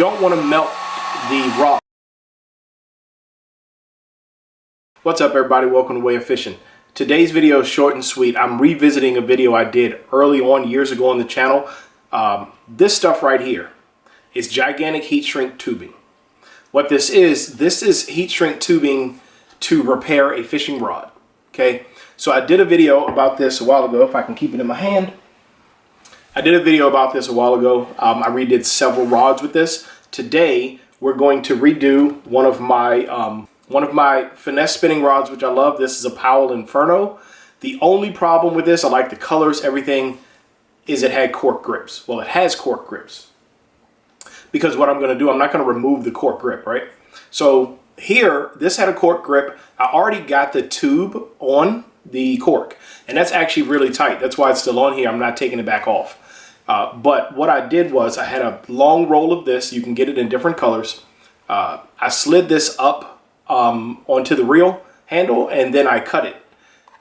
don't want to melt the rod. What's up everybody, welcome to Way of Fishing. Today's video is short and sweet. I'm revisiting a video I did early on years ago on the channel. This stuff right here is gigantic heat shrink tubing. What this is heat shrink tubing to repair a fishing rod. Okay, so I did a video about this a while ago, if I can keep it in my hand. I did a video about this a while ago. I redid several rods with this. Today we're going to redo one of my finesse spinning rods, which I love. This is a Powell Inferno. The only problem with this, I like the colors, everything, is it had cork grips. Well, it has cork grips. Because what I'm going to do, I'm not going to remove the cork grip, right? So here, this had a cork grip. I already got the tube on the cork, and that's actually really tight. That's why it's still on here. I'm not taking it back off. But what I did was I had a long roll of this. You can get it in different colors. I slid this up onto the reel handle, and then I cut it.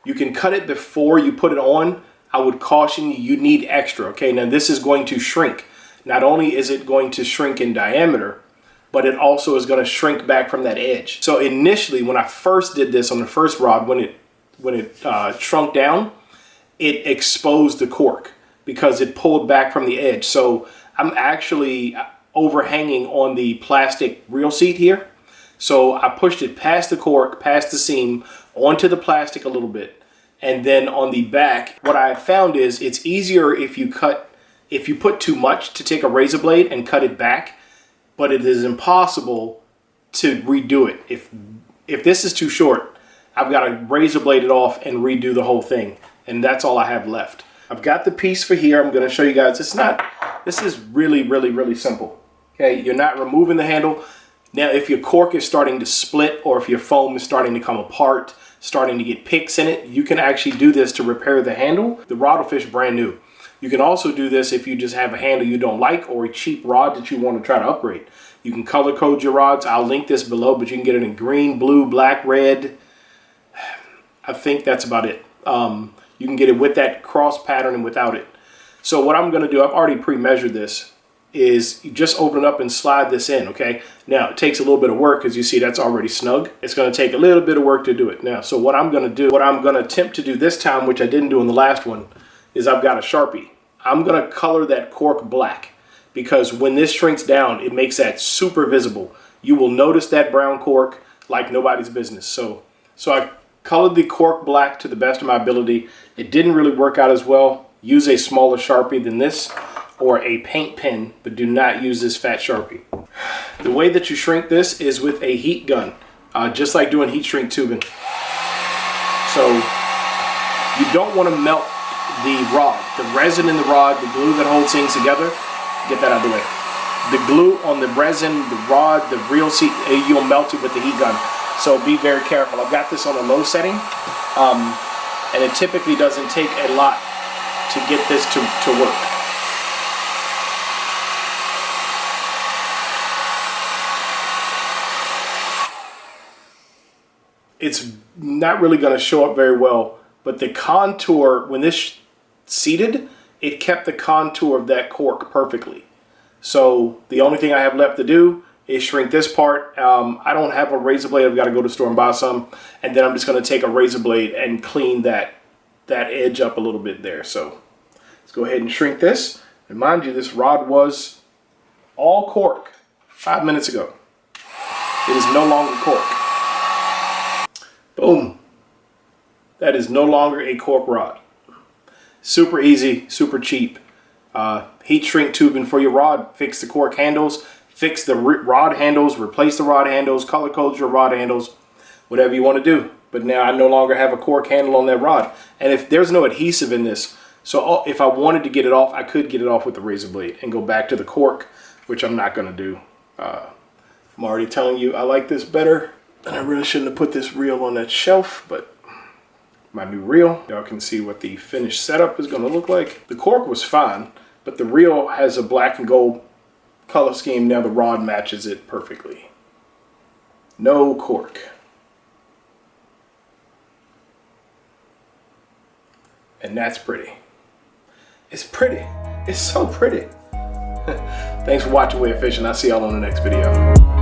You can cut it before you put it on. I would caution you, you need extra. Okay, now this is going to shrink. Not only is it going to shrink in diameter, but it also is going to shrink back from that edge. So initially, when I first did this on the first rod, when it shrunk down, it exposed the cork because it pulled back from the edge. So I'm actually overhanging on the plastic reel seat here. So I pushed it past the cork, past the seam, onto the plastic a little bit. And then on the back, what I found is it's easier if you put too much to take a razor blade and cut it back, but it is impossible to redo it. If this is too short, I've got to razor blade it off and redo the whole thing. And that's all I have left. I've got the piece for here. I'm going to show you guys. This is really, really, really simple. Okay, you're not removing the handle. Now, if your cork is starting to split, or if your foam is starting to come apart, starting to get picks in it, you can actually do this to repair the handle. The rod will fish brand new. You can also do this if you just have a handle you don't like or a cheap rod that you want to try to upgrade. You can color code your rods. I'll link this below, but you can get it in green, blue, black, red. I think that's about it. You can get it with that cross pattern and without it. So what I'm going to do, I've already pre-measured this, is you just open it up and slide this in, okay? Now, it takes a little bit of work, because you see that's already snug. It's going to take a little bit of work to do it. Now, so what I'm going to do, what I'm going to attempt to do this time, which I didn't do in the last one, is I've got a Sharpie. I'm going to color that cork black, because when this shrinks down, it makes that super visible. You will notice that brown cork like nobody's business. So I colored the cork black to the best of my ability. It didn't really work out as well. Use a smaller Sharpie than this, or a paint pen, but do not use this fat Sharpie. The way that you shrink this is with a heat gun, just like doing heat shrink tubing. So you don't want to melt the rod, the resin in the rod, the glue that holds things together. Get that out of the way. The glue on the resin, the rod, the reel seat, you'll melt it with the heat gun. So be very careful. I've got this on a low setting, and it typically doesn't take a lot to get this to work. It's not really going to show up very well, but the contour, when this seated, it kept the contour of that cork perfectly. So the only thing I have left to do is shrink this part. I don't have a razor blade. I've got to go to the store and buy some, and then I'm just going to take a razor blade and clean that edge up a little bit there. So let's go ahead and shrink this. And mind you, this rod was all cork 5 minutes ago. It is no longer cork. Boom. That is no longer a cork rod. Super easy, super cheap. Heat shrink tubing for your rod. Fix the cork handles, fix the rod handles, replace the rod handles, color code your rod handles, whatever you want to do. But now I no longer have a cork handle on that rod. And if there's no adhesive in this, so if I wanted to get it off, I could get it off with the razor blade and go back to the cork, which I'm not going to do. I'm already telling you I like this better. And I really shouldn't have put this reel on that shelf, but my new reel, y'all can see what the finished setup is going to look like. The cork was fine, but the reel has a black and gold color scheme. Now the rod matches it perfectly. No cork. And that's pretty. It's pretty. It's so pretty. Thanks for watching Way of Fishing. I'll see y'all on the next video.